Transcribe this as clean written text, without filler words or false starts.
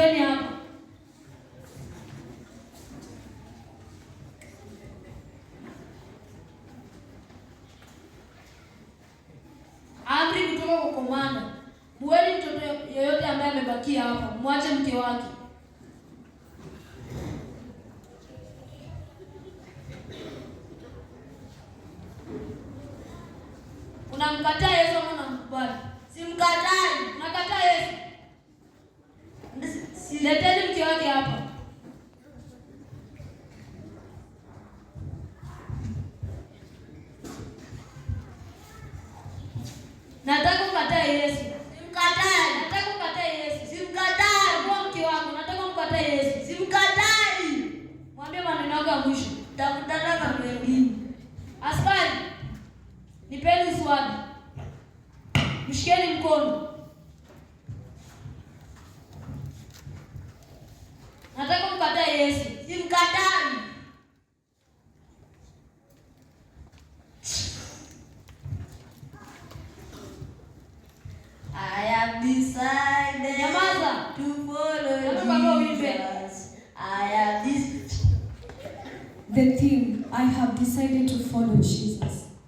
Kujeni hapa. Amri kutoka kwa komanda. Muweni mtoto yeyote ambaye amebakia hapa, mwache mke wake. Unamkataa Yesu ama unamkubali? Simkatai. Unakataa Yesu? Leteni mke wake hapa. Nataka ukatae Yesu. Simkatai. Nataka ukatae Yesu. Simkatai. Kwa mke wako, nataka ukatae Yesu. Simkatai. Mwambie maneno yako ya mwisho. Takutana mwingine. Askari, nipeni swali. Mshikeni mkono. Nataka mkatae Yesu. Simkatai. I have decided Nyamaza. to follow Jesus. I have this. The theme, I have decided to follow Jesus.